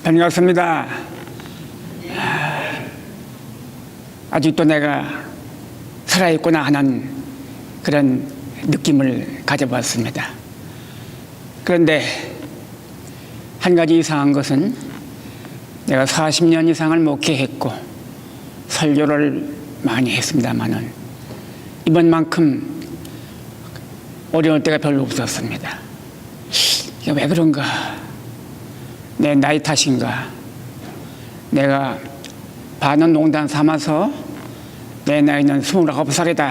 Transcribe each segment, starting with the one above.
반갑습니다. 아직도 내가 살아있구나 하는 그런 느낌을 가져봤습니다. 그런데 한 가지 이상한 것은 내가 40년 이상을 목회했고 설교를 많이 했습니다마는 이번만큼 어려울 때가 별로 없었습니다. 이게 왜 그런가? 내 나이 탓인가? 내가 반은 농담 삼아서 내 나이는 29살이다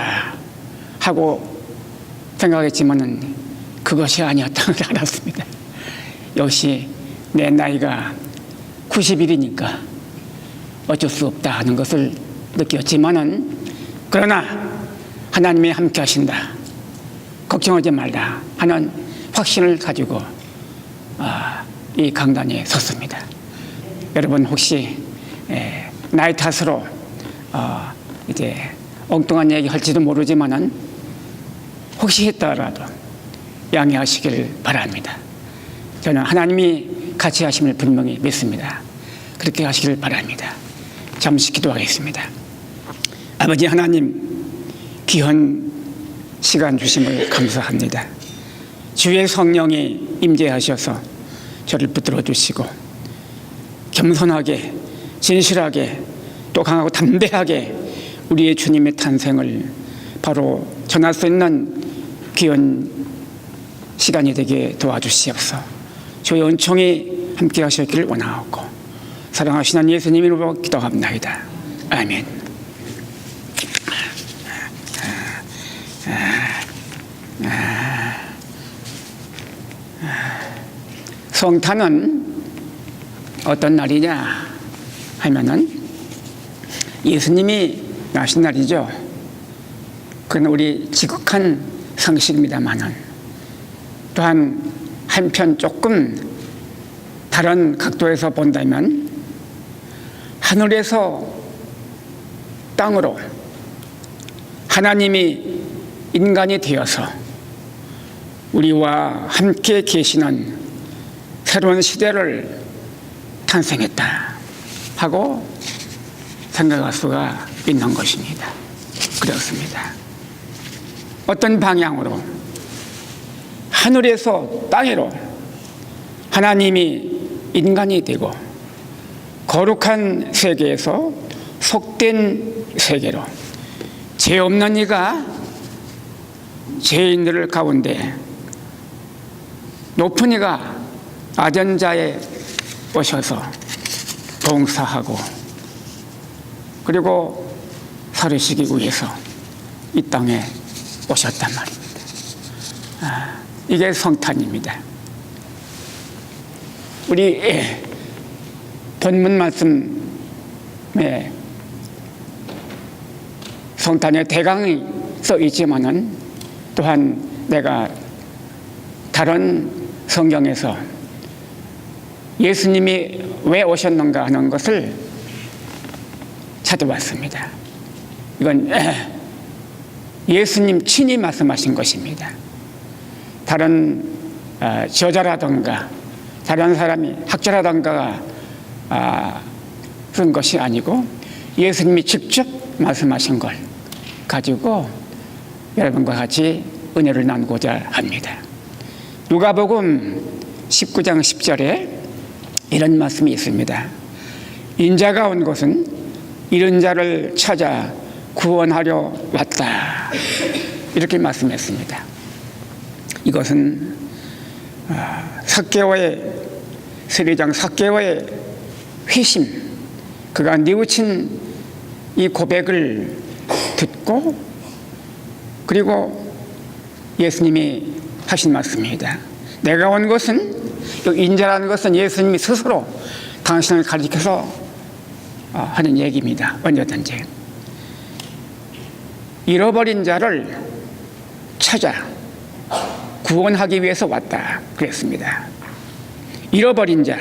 하고 생각했지만은 그것이 아니었다는 걸 알았습니다. 역시 내 나이가 90일이니까 어쩔 수 없다 하는 것을 느꼈지만은, 그러나 하나님이 함께 하신다, 걱정하지 말라 하는 확신을 가지고 이 강단에 섰습니다. 여러분 혹시 나이 탓으로 이제 엉뚱한 얘기 할지도 모르지만은 혹시 했더라도 양해하시길 바랍니다. 저는 하나님이 같이 하심을 분명히 믿습니다. 그렇게 하시길 바랍니다. 잠시 기도하겠습니다. 아버지 하나님, 귀한 시간 주심을 감사합니다. 주의 성령이 임재하셔서 저를 붙들어 주시고 겸손하게, 진실하게, 또 강하고 담대하게 우리의 주님의 탄생을 바로 전할 수 있는 귀한 시간이 되게 도와주시옵소서. 주의 은총이 함께 하시기를 원하옵고 사랑하시는 예수님 이름으로 기도합나이다. 아멘. 성탄은 어떤 날이냐 하면은 예수님이 나신 날이죠. 그건 우리 지극한 상식입니다만은 또한 한편 조금 다른 각도에서 본다면 하늘에서 땅으로 하나님이 인간이 되어서 우리와 함께 계시는 새로운 시대를 탄생했다 하고 생각할 수가 있는 것입니다. 그렇습니다. 어떤 방향으로? 하늘에서 땅으로 하나님이 인간이 되고 거룩한 세계에서 속된 세계로 죄 없는 이가 죄인들 가운데 높은 이가 아전자에 오셔서 봉사하고 그리고 살으시기 위해서 이 땅에 오셨단 말입니다. 이게 성탄입니다. 우리 본문 말씀에 성탄의 대강이 써 있지만은 또한 내가 다른 성경에서 예수님이 왜 오셨는가 하는 것을 찾아봤습니다. 이건 예수님 친히 말씀하신 것입니다. 다른 저자라든가 다른 사람이 학자라든가가 쓴 것이 아니고 예수님이 직접 말씀하신 걸 가지고 여러분과 같이 은혜를 나누고자 합니다. 누가복음 19장 10절에 이런 말씀이 있습니다. 인자가 온 것은 잃은 자를 찾아 구원하려 왔다. 이렇게 말씀했습니다. 이것은 삭개오의 세리장 삭개오의 회심, 그가 뉘우친 이 고백을 듣고 그리고 예수님이 하신 말씀입니다. 내가 온 것은, 인자라는 것은 예수님이 스스로 당신을 가리켜서 하는 얘기입니다. 언제든지 잃어버린 자를 찾아 구원하기 위해서 왔다 그랬습니다. 잃어버린 자,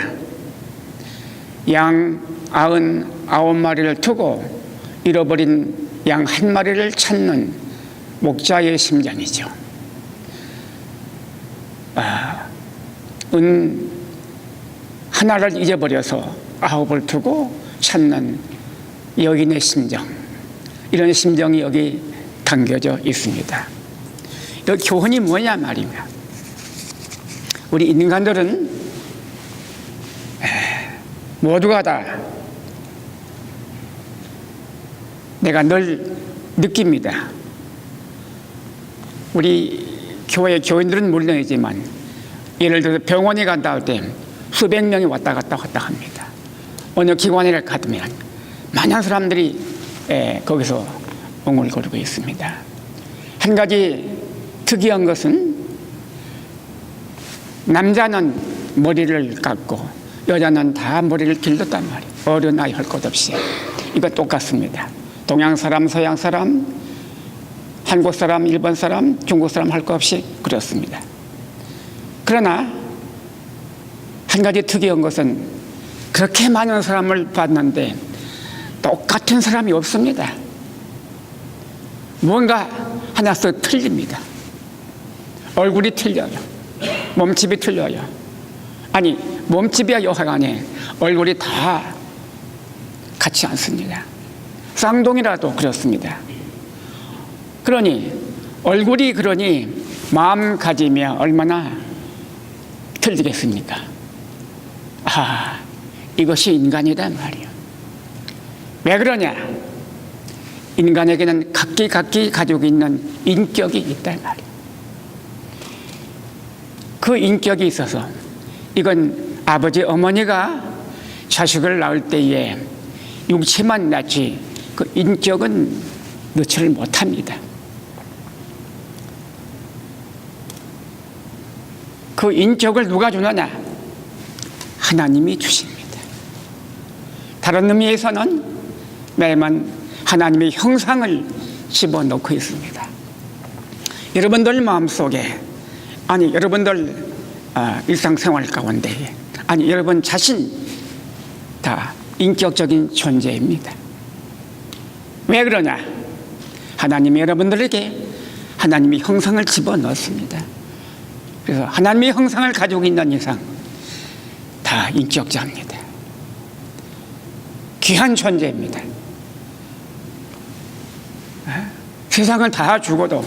양 99마리를 두고 잃어버린 양 1마리를 찾는 목자의 심정이죠. 은 하나를 잊어버려서 아홉을 두고 찾는 여인의 심정, 이런 심정이 여기 담겨져 있습니다. 이 교훈이 뭐냐 말이냐. 우리 인간들은 모두가 다 내가 늘 느낍니다. 우리 교회 교인들은 물론이지만 예를 들어서 병원에 간다 할 때 수백 명이 왔다 갔다 합니다. 어느 기관에 가면 많은 사람들이 거기서 옹을거리고 있습니다. 한 가지 특이한 것은 남자는 머리를 깎고 여자는 다 머리를 길렀단 말이에요. 어른 아이 할 것 없이. 이거 똑같습니다. 동양 사람, 서양 사람, 한국 사람, 일본 사람, 중국 사람 할 것 없이 그렇습니다. 그러나 한 가지 특이한 것은 그렇게 많은 사람을 봤는데 똑같은 사람이 없습니다. 뭔가 하나씩 틀립니다. 얼굴이 틀려요. 몸집이 틀려요. 아니, 몸집이야 여하간에 얼굴이 다 같지 않습니다. 쌍둥이라도 그렇습니다. 그러니 얼굴이 그러니 마음가짐이 얼마나 틀리겠습니까? 이것이 인간이다 말이에요. 왜 그러냐? 인간에게는 각기 가지고 있는 인격이 있다 말이에요. 그 인격이 있어서 이건 아버지 어머니가 자식을 낳을 때에 육체만 낳지 그 인격은 넣지를 못합니다. 그 인격을 누가 주느냐? 하나님이 주십니다. 다른 의미에서는 매만 하나님의 형상을 집어넣고 있습니다. 여러분들 마음속에, 아니 여러분들 일상생활 가운데, 아니 여러분 자신 다 인격적인 존재입니다. 왜 그러냐? 하나님이 여러분들에게 하나님의 형상을 집어넣습니다. 그래서 하나님의 형상을 가지고 있는 이상 다 인격자입니다. 귀한 존재입니다. 세상을 다 주고도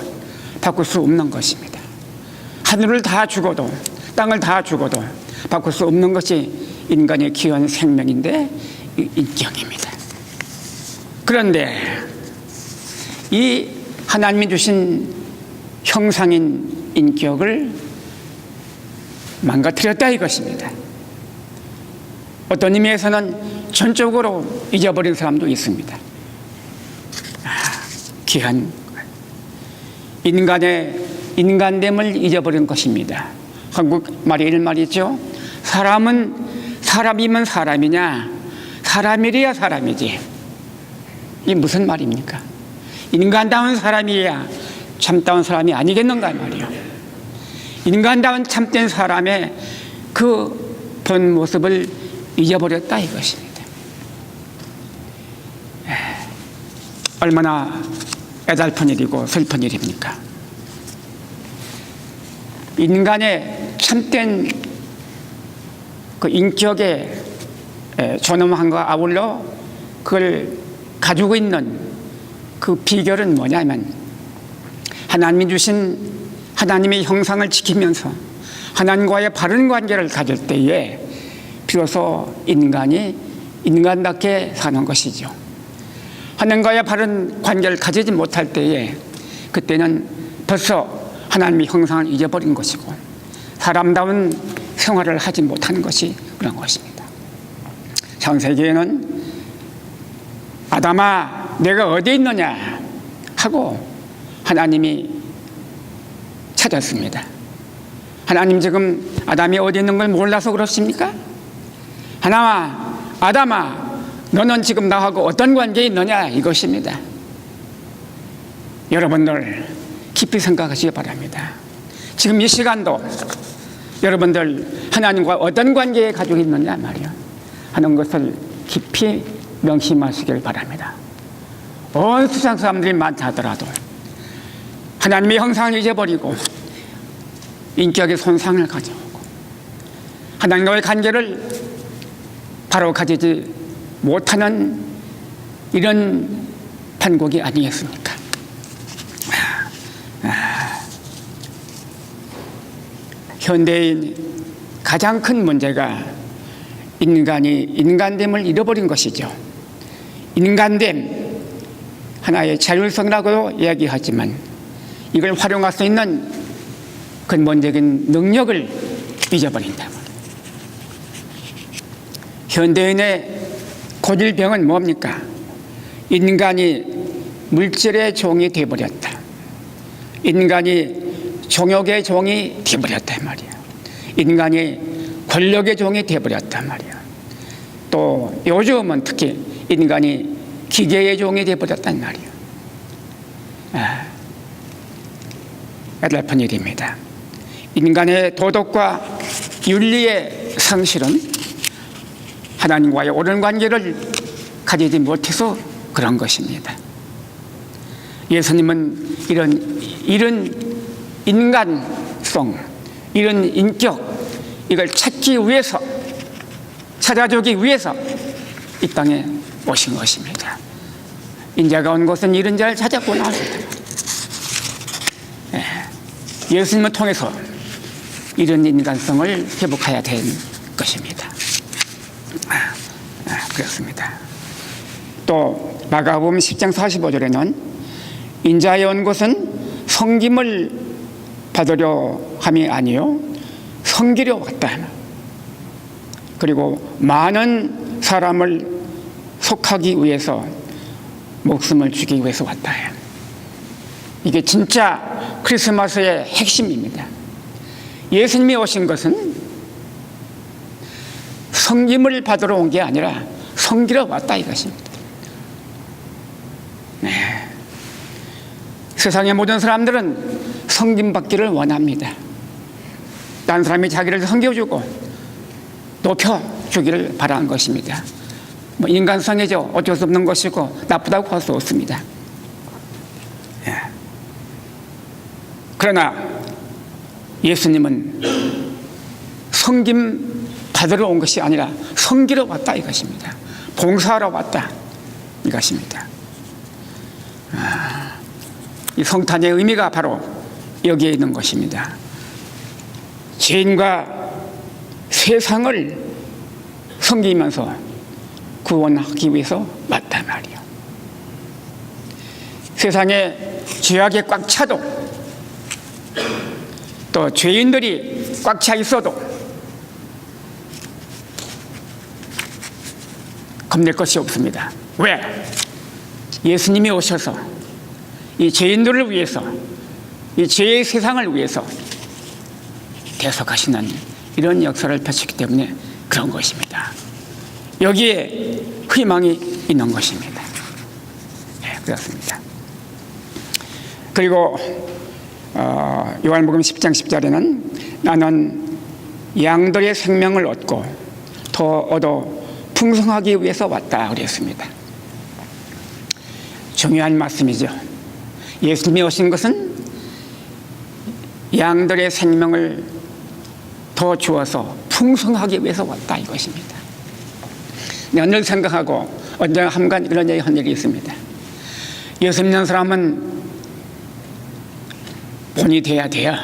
바꿀 수 없는 것입니다. 하늘을 다 주고도 땅을 다 주고도 바꿀 수 없는 것이 인간의 귀한 생명인데 인격입니다. 그런데 이 하나님이 주신 형상인 인격을 망가뜨렸다 이것입니다. 어떤 의미에서는 전적으로 잊어버린 사람도 있습니다. 귀한 인간됨을 잊어버린 것입니다. 한국말에 이런 말이 있죠. 사람은 사람이면 사람이냐, 사람이래야 사람이지. 이게 무슨 말입니까? 인간다운 사람이야 참다운 사람이 아니겠는가 말이요. 인간다운 참된 사람의 그 본 모습을 잊어버렸다 이것입니다. 얼마나 애달픈 일이고 슬픈 일입니까? 인간의 참된 그 인격의 존엄함과 아울러 그걸 가지고 있는 그 비결은 뭐냐면 하나님이 주신 하나님의 형상을 지키면서 하나님과의 바른 관계를 가질 때에 비로소 인간이 인간답게 사는 것이죠. 하나님과의 바른 관계를 가지지 못할 때에 그때는 벌써 하나님의 형상을 잊어버린 것이고 사람다운 생활을 하지 못하는 것이 그런 것입니다. 창세기에는 아담아 내가 어디 있느냐 하고 하나님이 찾았습니다. 하나님 지금 아담이 어디 있는 걸 몰라서 그렇습니까? 아담아 너는 지금 나하고 어떤 관계에 있느냐 이것입니다. 여러분들 깊이 생각하시기 바랍니다. 지금 이 시간도 여러분들 하나님과 어떤 관계에 가지고 있느냐 말이요 하는 것을 깊이 명심하시길 바랍니다. 온 세상 사람들이 많다 하더라도 하나님의 형상을 잊어버리고 인격의 손상을 가져오고 하나님과의 관계를 바로 가지지 못하는 이런 판국이 아니겠습니까? 현대인 가장 큰 문제가 인간이 인간됨을 잃어버린 것이죠. 인간됨, 하나의 자율성이라고 이야기하지만 이걸 활용할 수 있는 근본적인 능력을 잊어버린다. 현대인의 고질병은 뭡니까? 인간이 물질의 종이 되어버렸다. 인간이 종욕의 종이 되어버렸단 말이야. 인간이 권력의 종이 되어버렸단 말이야. 또 요즘은 특히 인간이 기계의 종이 되어버렸단 말이야. 애달픈 일입니다. 인간의 도덕과 윤리의 상실은 하나님과의 옳은 관계를 가지지 못해서 그런 것입니다. 예수님은 이런 인간성, 이런 인격, 이걸 찾아주기 위해서 이 땅에 오신 것입니다. 인자가 온 것은 이런 자를 찾았구나. 예수님을 통해서 이런 인간성을 회복해야 된 것입니다. 그렇습니다. 또 마가복음 10장 45절에는 인자에 온 것은 섬김을 받으려 함이 아니요 섬기려 왔다. 그리고 많은 사람을 속하기 위해서 목숨을 주기 위해서 왔다. 이게 진짜 크리스마스의 핵심입니다. 예수님이 오신 것은 섬김을 받으러 온 게 아니라 섬기러 왔다 이것입니다. 세상의 모든 사람들은 섬김받기를 원합니다. 다른 사람이 자기를 섬겨주고 높여주기를 바라는 것입니다. 인간성이죠. 어쩔 수 없는 것이고 나쁘다고 할 수 없습니다. 그러나 예수님은 섬김 받으러 온 것이 아니라 섬기러 왔다 이것입니다. 봉사하러 왔다 이것입니다. 이 성탄의 의미가 바로 여기에 있는 것입니다. 죄인과 세상을 섬기면서 구원하기 위해서 왔단 말이에요. 세상에 죄악에 꽉 차도 또 죄인들이 꽉 차 있어도 겁낼 것이 없습니다. 왜? 예수님이 오셔서 이 죄인들을 위해서, 이 죄의 세상을 위해서 대속하시는 이런 역사를 펼쳤기 때문에 그런 것입니다. 여기에 희망이 있는 것입니다. 그렇습니다. 그리고 요한복음 10장 10절에는 나는 양들의 생명을 얻고 더 얻어 풍성하기 위해서 왔다 그랬습니다. 중요한 말씀이죠. 예수님이 오신 것은 양들의 생명을 더 주어서 풍성하기 위해서 왔다 이것입니다. 내가 늘 생각하고 언젠가 한간 이런 얘기 한 일이 있습니다. 예수 믿는 사람은 본이 돼야 돼요.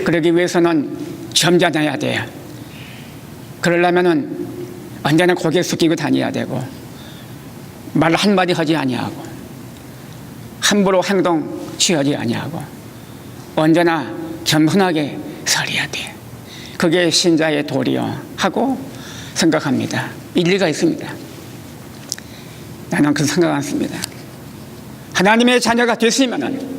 그러기 위해서는 점잖아야 돼요. 그러려면은 언제나 고개 숙이고 다녀야 되고 말 한마디 하지 아니하고 함부로 행동 취하지 아니하고 언제나 겸손하게 살아야 돼. 그게 신자의 도리요 하고 생각합니다. 일리가 있습니다. 나는 그렇게 생각 않습니다. 하나님의 자녀가 됐으면은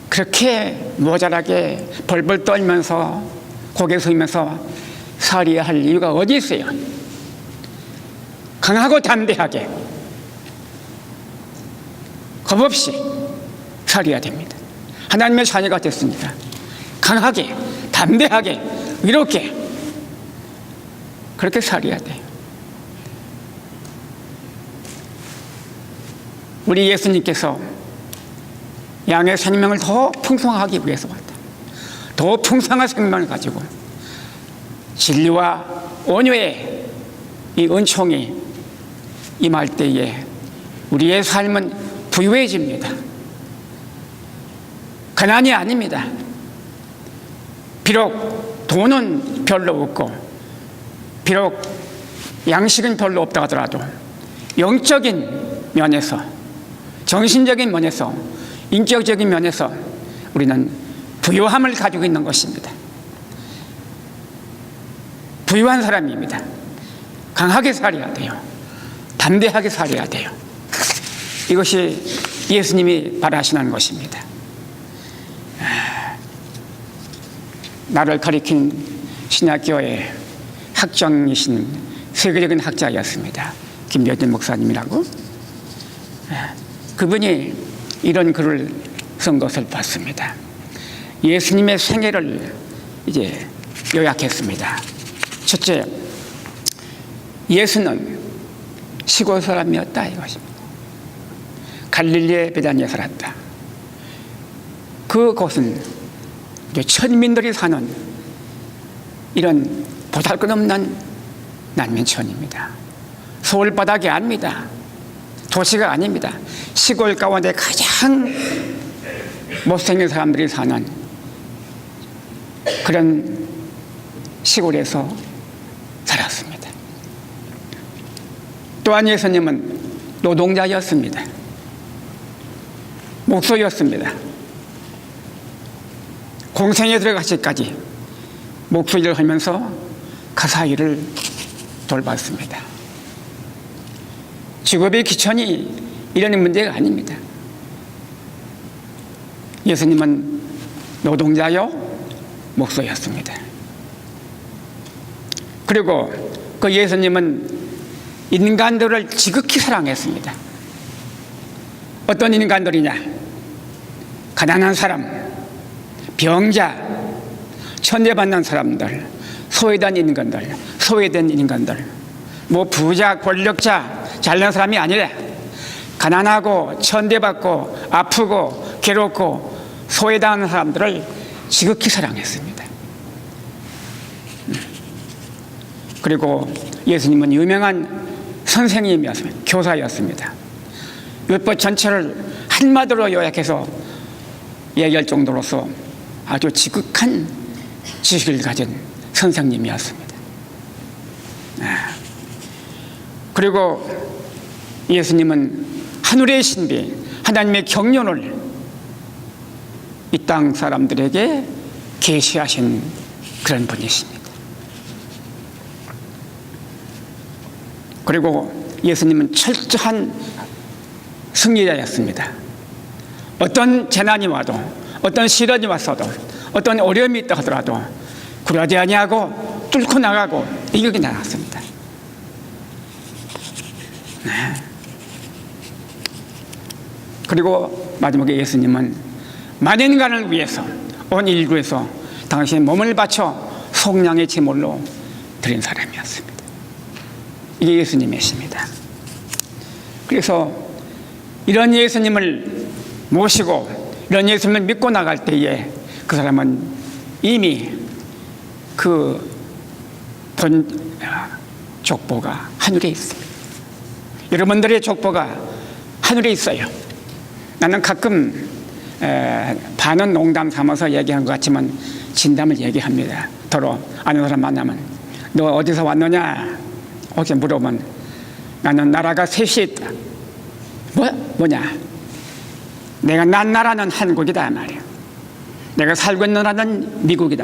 그렇게 모자라게 벌벌 떨면서 고개 숙이면서 살아야 할 이유가 어디 있어요? 강하고 담대하게 겁없이 살아야 됩니다. 하나님의 자녀가 됐습니다. 강하게 담대하게 이렇게 그렇게 살아야 돼요. 우리 예수님께서 양의 생명을 더 풍성하기 위해서 왔다. 더 풍성한 생명을 가지고 진리와 온유의 이 은총이 임할 때에 우리의 삶은 부유해집니다. 가난이 아닙니다. 비록 돈은 별로 없고 비록 양식은 별로 없다 하더라도 영적인 면에서, 정신적인 면에서, 인격적인 면에서 우리는 부유함을 가지고 있는 것입니다. 부유한 사람입니다. 강하게 살아야 돼요. 담대하게 살아야 돼요. 이것이 예수님이 바라시는 것입니다. 나를 가리킨 신약교회 학정이신 세계적인 학자였습니다. 김여진 목사님이라고. 그분이 이런 글을 쓴 것을 봤습니다. 예수님의 생애를 이제 요약했습니다. 첫째, 예수는 시골 사람이었다 이것입니다. 갈릴리의 베다니에 살았다. 그곳은 천민들이 사는 이런 보잘것없는 난민촌입니다. 서울 바닥이 아닙니다. 도시가 아닙니다. 시골 가운데 가장 못생긴 사람들이 사는 그런 시골에서 살았습니다. 또한 예수님은 노동자였습니다. 목소였습니다. 공생에 들어가시기까지 목소 일을 하면서 가사 일을 돌봤습니다. 직업의 귀천이 이런 문제가 아닙니다. 예수님은 노동자요 목소였습니다. 그리고 그 예수님은 인간들을 지극히 사랑했습니다. 어떤 인간들이냐? 가난한 사람, 병자, 천대받는 사람들, 소외된 인간들, 뭐 부자, 권력자, 잘난 사람이 아니라 가난하고 천대받고 아프고 괴롭고 소외당하는 사람들을 지극히 사랑했습니다. 그리고 예수님은 유명한 선생님이었습니다. 교사였습니다. 율법 전체를 한마디로 요약해서 얘기할 정도로서 아주 지극한 지식을 가진 선생님이었습니다. 그리고 예수님은 하늘의 신비, 하나님의 경륜을 이 땅 사람들에게 계시하신 그런 분이십니다. 그리고 예수님은 철저한 승리자였습니다. 어떤 재난이 와도, 어떤 시련이 왔어도, 어떤 어려움이 있다 하더라도 굴하지 아니하고 뚫고 나가고 이격이 나갔습니다. 그리고 마지막에 예수님은 많은 인간을 위해서 온 인류에서 당신의 몸을 바쳐 속량의 제물로 드린 사람이었습니다. 이게 예수님이십니다. 그래서 이런 예수님을 모시고 이런 예수님을 믿고 나갈 때에 그 사람은 이미 그 본 족보가 하늘에 있습니다. 여러분들의 족보가 하늘에 있어요. 나는 가끔 반은 농담 삼아서 얘기한 것 같지만 진담을 얘기합니다. 더러 아는 사람 만나면 너 어디서 왔느냐 혹시 물어보면 나는 나라가 셋이 있다. 뭐냐? 내가 난 나라는 한국이다 말이야. 내가 살고 있는 나라는 미국이다.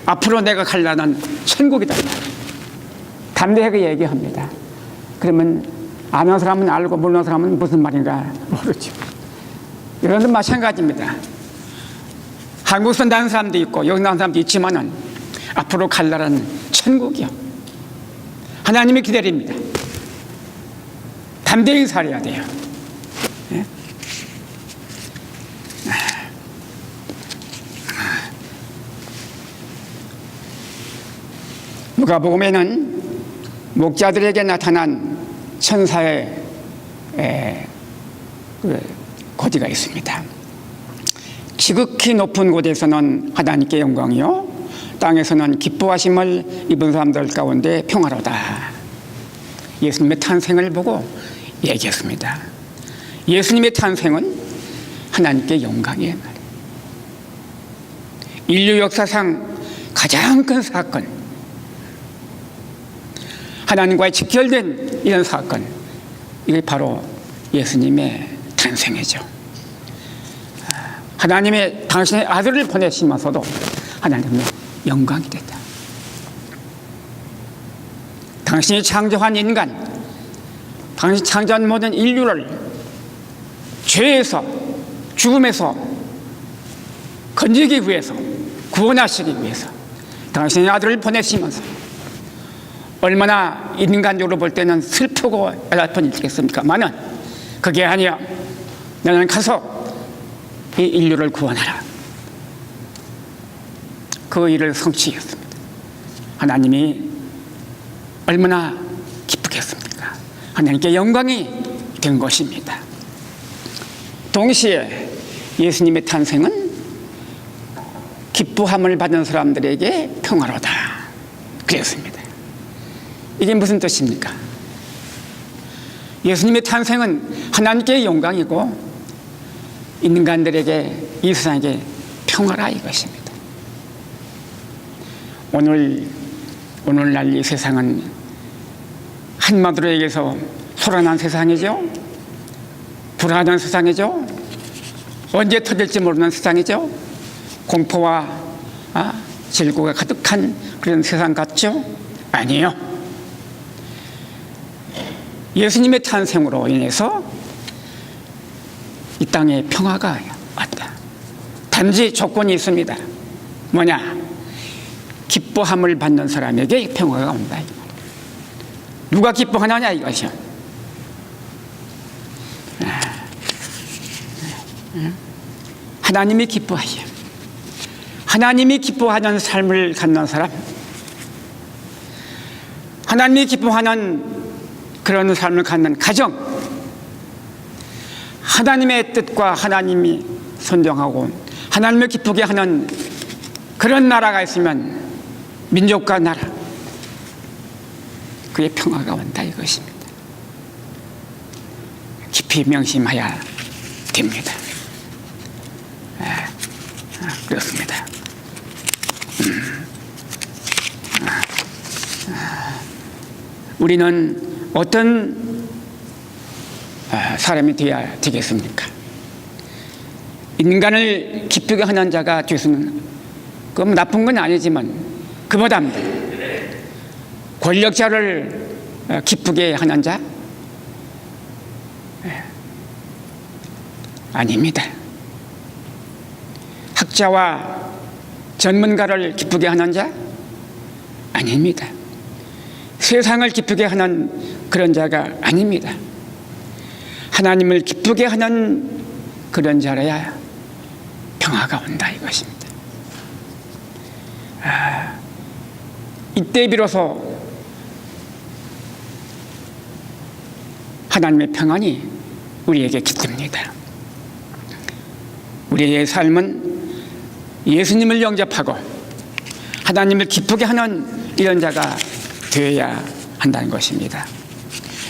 앞으로 내가 갈 나라는 천국이다 말이야. 담대하게 얘기합니다. 그러면 아는 사람은 알고 모르는 사람은 무슨 말인가 모르죠. 이런 마찬가지입니다. 한국 산다는 사람도 있고 여기 나온 사람도 있지만은 앞으로 갈 나라는 천국이요. 하나님이 기다립니다. 담대히 살아야 돼요. 네? 누가복음에는 목자들에게 나타난 천사의 고지가 있습니다. 지극히 높은 곳에서는 하나님께 영광이요 땅에서는 기뻐하심을 입은 사람들 가운데 평화로다. 예수님의 탄생을 보고 얘기했습니다. 예수님의 탄생은 하나님께 영광이에요. 인류 역사상 가장 큰 사건, 하나님과의 직결된 이런 사건, 이게 바로 예수님의 탄생이죠. 하나님의 당신의 아들을 보내시면서도 하나님의 영광이 됐다. 당신이 창조한 인간, 당신이 창조한 모든 인류를 죄에서, 죽음에서 건지기 위해서, 구원하시기 위해서 당신의 아들을 보내시면서, 얼마나 인간적으로 볼 때는 슬프고 애달픈 일이겠습니까만은 그게 아니야. 너는 가서 이 인류를 구원하라. 그 일을 성취했습니다. 하나님이 얼마나 기쁘겠습니까? 하나님께 영광이 된 것입니다. 동시에 예수님의 탄생은 기뻐함을 받은 사람들에게 평화로다 그랬습니다. 이게 무슨 뜻입니까? 예수님의 탄생은 하나님께 영광이고 인간들에게, 이 세상에게 평화라 이것입니다. 오늘날 이 세상은 한마디로 얘기해서 소란한 세상이죠. 불안한 세상이죠. 언제 터질지 모르는 세상이죠. 공포와 질고가 가득한 그런 세상 같죠? 아니에요. 예수님의 탄생으로 인해서 이 땅에 평화가 왔다. 단지 조건이 있습니다. 뭐냐? 기뻐함을 받는 사람에게 평화가 온다. 누가 기뻐하느냐 이것이요. 하나님이 기뻐하시오. 하나님이 기뻐하는 삶을 갖는 사람, 하나님이 기뻐하는 그런 삶을 갖는 가정, 하나님의 뜻과 하나님이 선정하고 하나님을 기쁘게 하는 그런 나라가 있으면, 민족과 나라, 그의 평화가 온다 이것입니다. 깊이 명심해야 됩니다. 그렇습니다. 우리는 어떤 사람이 되어야 되겠습니까? 인간을 기쁘게 하는 자가 되서는, 그건 나쁜 건 아니지만 그보다 권력자를 기쁘게 하는 자? 아닙니다. 학자와 전문가를 기쁘게 하는 자? 아닙니다. 세상을 기쁘게 하는 그런 자가 아닙니다. 하나님을 기쁘게 하는 그런 자라야 평화가 온다 이것입니다. 이때 비로소 하나님의 평안이 우리에게 깃듭니다. 우리의 삶은 예수님을 영접하고 하나님을 기쁘게 하는 이런 자가 되어야 한다는 것입니다.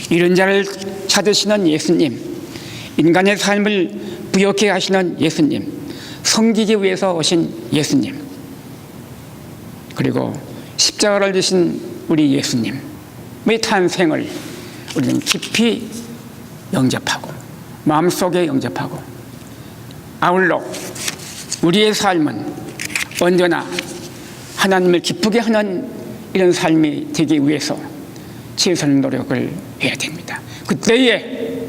이런 자를 찾으시는 예수님, 인간의 삶을 부욕해 하시는 예수님, 섬기기 위해서 오신 예수님, 그리고 십자가를 지신 우리 예수님의 탄생을 우리는 깊이 영접하고 마음속에 영접하고, 아울러 우리의 삶은 언제나 하나님을 기쁘게 하는 이런 삶이 되기 위해서 최선의 노력을 해야 됩니다. 그때에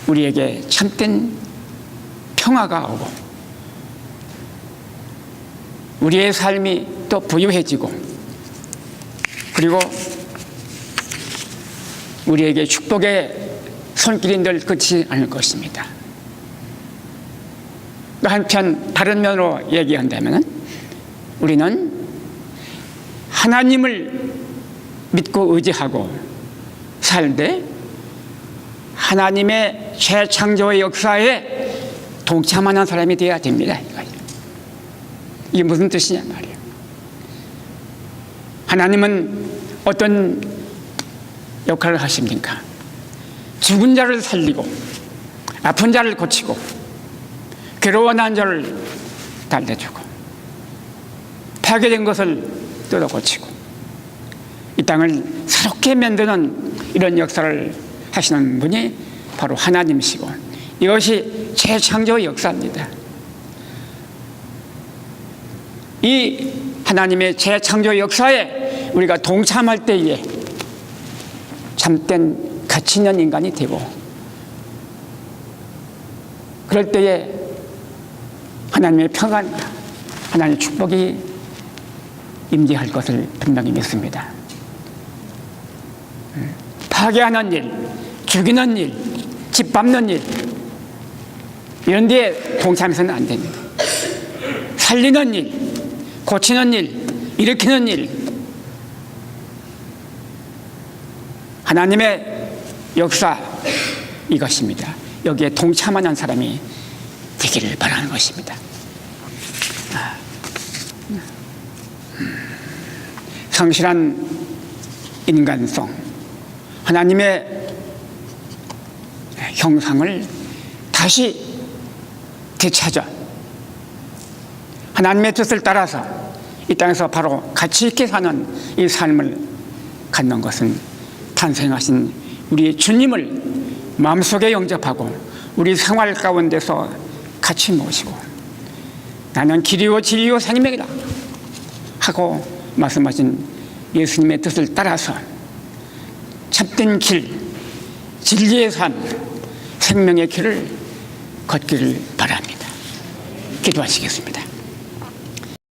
우리에게 참된 평화가 오고 우리의 삶이 또 부유해지고, 그리고 우리에게 축복의 손길이 늘 끝이 않을 것입니다. 또 한편 다른 면으로 얘기한다면 우리는 하나님을 믿고 의지하고 살되 하나님의 재창조의 역사에 동참하는 사람이 되어야 됩니다. 이게 무슨 뜻이냐 말이에요. 하나님은 어떤 역할을 하십니까? 죽은 자를 살리고 아픈 자를 고치고 괴로워한 자를 달래주고 파괴된 것을 뜯어 고치고 이 땅을 새롭게 만드는 이런 역사를 하시는 분이 바로 하나님이시고, 이것이 재창조의 역사입니다. 이 하나님의 재창조 역사에 우리가 동참할 때에 참된 가치 있는 인간이 되고, 그럴 때에 하나님의 평안과 하나님의 축복이 임재할 것을 분명히 믿습니다. 파괴하는 일, 죽이는 일, 짓밟는 일, 이런 데에 동참해서는 안 됩니다. 살리는 일, 고치는 일, 일으키는 일, 하나님의 역사, 이것입니다. 여기에 동참하는 사람이 되기를 바라는 것입니다. 성실한 인간성, 하나님의 형상을 다시 되찾아 하나님의 뜻을 따라서 이 땅에서 바로 가치 있게 사는 이 삶을 갖는 것은 탄생하신 우리 주님을 마음속에 영접하고 우리 생활 가운데서 같이 모시고 나는 길이요 진리요 생명이다 하고 말씀하신 예수님의 뜻을 따라서 참된 길, 진리의 삶, 생명의 길을 걷기를 바랍니다. 기도하시겠습니다.